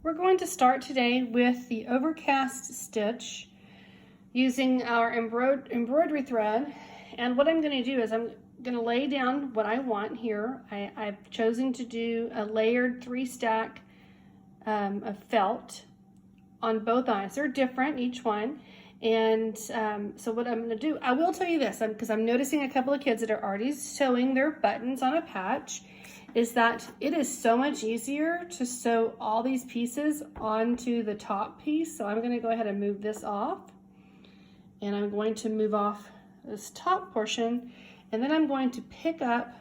We're going to start today with the Overcast Stitch using our embroidery thread. And what I'm going to do is I'm going to lay down what I want here. I've chosen to do a layered 3-stack of felt on both eyes. They're different, each one. And so what I'm going to do, I will tell you this, because I'm noticing a couple of kids that are already sewing their buttons on a patch, is that it is so much easier to sew all these pieces onto the top piece. So I'm going to go ahead and move this off, and I'm going to move off this top portion, and then I'm going to pick up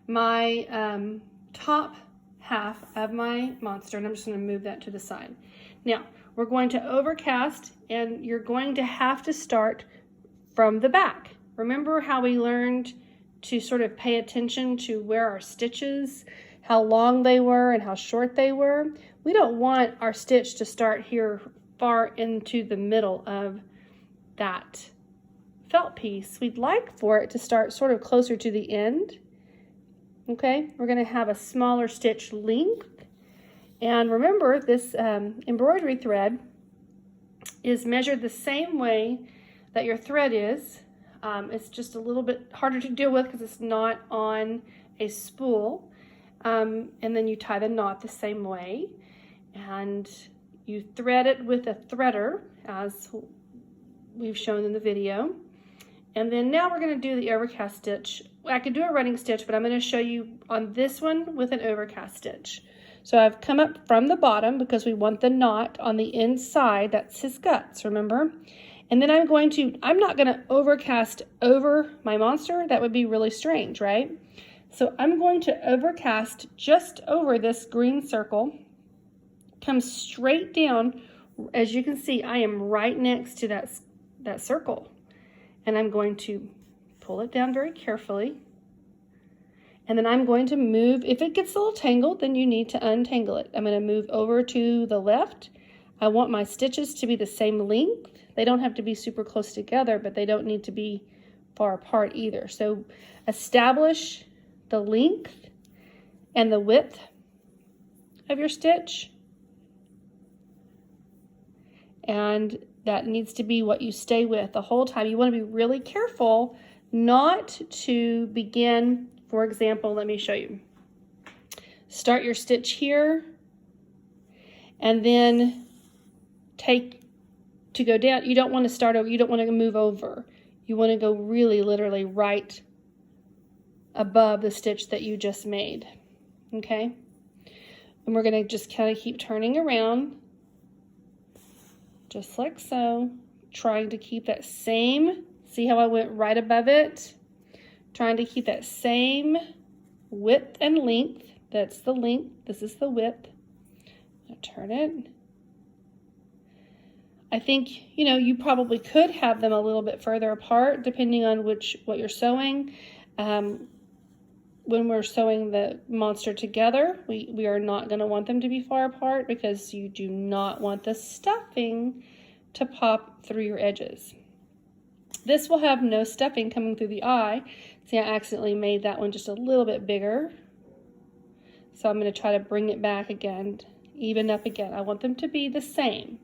my top half of my monster, and I'm just going to move that to the side. Now we're going to overcast, and you're going to have to start from the back. Remember how we learned to sort of pay attention to where our stitches, how long they were and how short they were? We don't want our stitch to start here far into the middle of that felt piece. We'd like for it to start sort of closer to the end. Okay, we're going to have a smaller stitch length. And remember, this embroidery thread is measured the same way that your thread is. It's just a little bit harder to deal with because it's not on a spool. And then you tie the knot the same way. And you thread it with a threader, as we've shown in the video. And then now we're going to do the overcast stitch. I could do a running stitch, but I'm going to show you on this one with an overcast stitch. So I've come up from the bottom because we want the knot on the inside. That's his guts, remember? And then I'm not going to overcast over my monster. That would be really strange, right? So I'm going to overcast just over this green circle, come straight down. As you can see, I am right next to that circle. And I'm going to pull it down very carefully. And then I'm going to move. If it gets a little tangled, then you need to untangle it. I'm going to move over to the left. I want my stitches to be the same length. They don't have to be super close together, but they don't need to be far apart either. So establish the length and the width of your stitch. And that needs to be what you stay with the whole time. You want to be really careful not to begin, for example, let me show you. Start your stitch here and then to go down. You don't want to start over, you don't want to move over. You want to go really literally right above the stitch that you just made. Okay? And we're going to just kind of keep turning around just like so, trying to keep that same, see how I went right above it? Trying to keep that same width and length. That's the length, this is the width. I'll turn it. I think, you probably could have them a little bit further apart depending on what you're sewing. When we're sewing the monster together, we are not going to want them to be far apart because you do not want the stuffing to pop through your edges. This will have no stuffing coming through the eye. See, I accidentally made that one just a little bit bigger. So I'm going to try to bring it back again, even up again. I want them to be the same.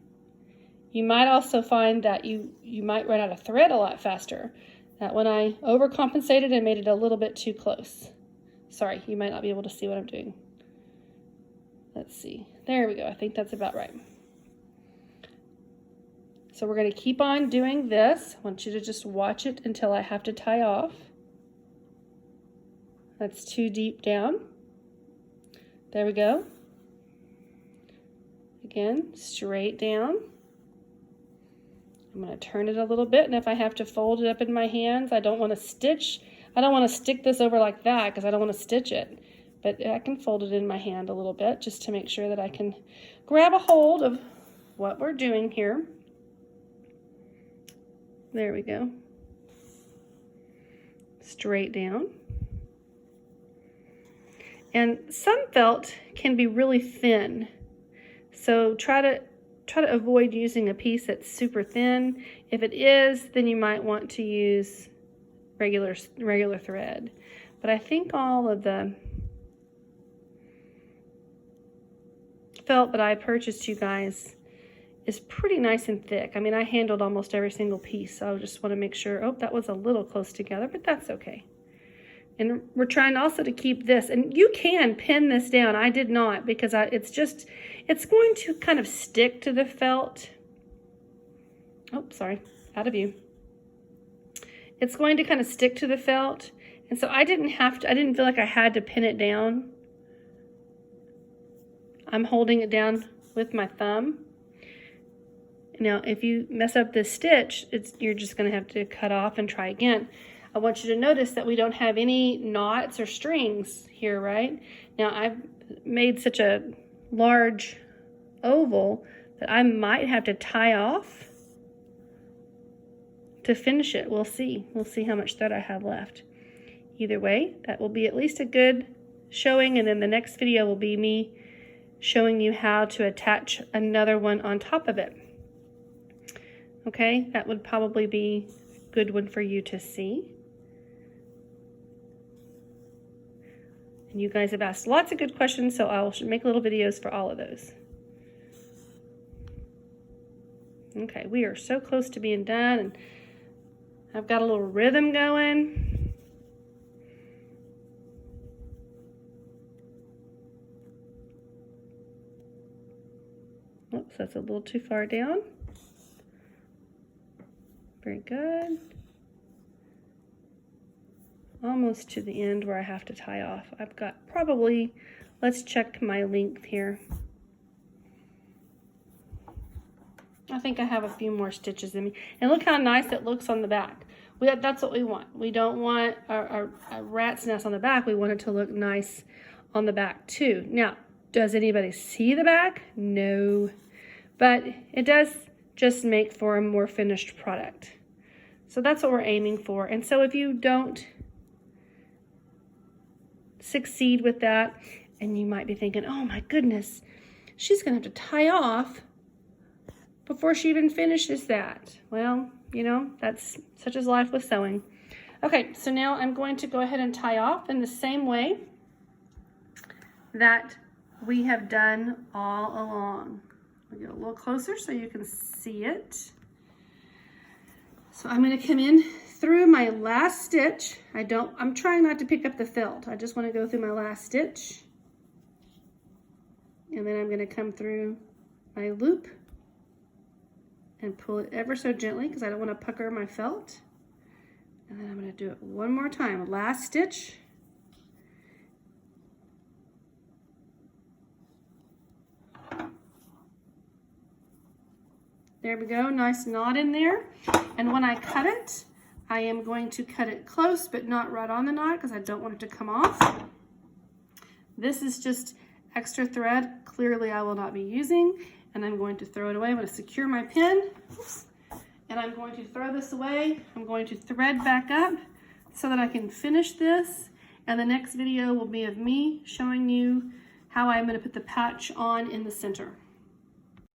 You might also find that you might run out of thread a lot faster. That when I overcompensated and made it a little bit too close. Sorry, you might not be able to see what I'm doing. Let's see. There we go. I think that's about right. So we're going to keep on doing this. I want you to just watch it until I have to tie off. That's too deep down. There we go. Again, straight down. I'm going to turn it a little bit, and if I have to fold it up in my hands, I don't want to stitch. I don't want to stick this over like that because I don't want to stitch it. But I can fold it in my hand a little bit just to make sure that I can grab a hold of what we're doing here. There we go. Straight down. And some felt can be really thin. So try to avoid using a piece that's super thin. If it is, then you might want to use regular thread. But I think all of the felt that I purchased, you guys, is pretty nice and thick. I mean, I handled almost every single piece, so I just want to make sure. Oh, that was a little close together, but that's okay. And we're trying also to keep this, and you can pin this down. I did not, because it's going to kind of stick to the felt. Oh, sorry, out of view. It's going to kind of stick to the felt, and so I didn't feel like I had to pin it down. I'm holding it down with my thumb. Now, if you mess up this stitch, you're just going to have to cut off and try again. I want you to notice that we don't have any knots or strings here, right? Now, I've made such a large oval that I might have to tie off to finish it. We'll see. We'll see how much thread I have left. Either way, that will be at least a good showing, and then the next video will be me showing you how to attach another one on top of it. Okay, that would probably be a good one for you to see. And you guys have asked lots of good questions, so I'll make little videos for all of those. Okay, we are so close to being done, and I've got a little rhythm going. Oops, that's a little too far down. Very good. Almost to the end where I have to tie off. I've got probably, let's check my length here. I think I have a few more stitches in me. And look how nice it looks on the back. That's what we want. We don't want a rat's nest on the back. We want it to look nice on the back too. Now, does anybody see the back? No. But it does just make for a more finished product. So that's what we're aiming for. And so if you don't succeed with that, and you might be thinking, oh my goodness, she's gonna have to tie off before she even finishes that. Well, you know, that's such as life with sewing. Okay, so now I'm going to go ahead and tie off in the same way that we have done all along. I'll get a little closer so you can see it. So I'm going to come in through my last stitch. I'm trying not to pick up the felt. I just want to go through my last stitch. And then I'm going to come through my loop and pull it ever so gently because I don't want to pucker my felt. And then I'm going to do it one more time. Last stitch. There we go, nice knot in there. And when I cut it, I am going to cut it close, but not right on the knot because I don't want it to come off. This is just extra thread. Clearly I will not be using, and I'm going to throw it away. I'm going to secure my pin. Oops. And I'm going to throw this away. I'm going to thread back up so that I can finish this. And the next video will be of me showing you how I'm going to put the patch on in the center.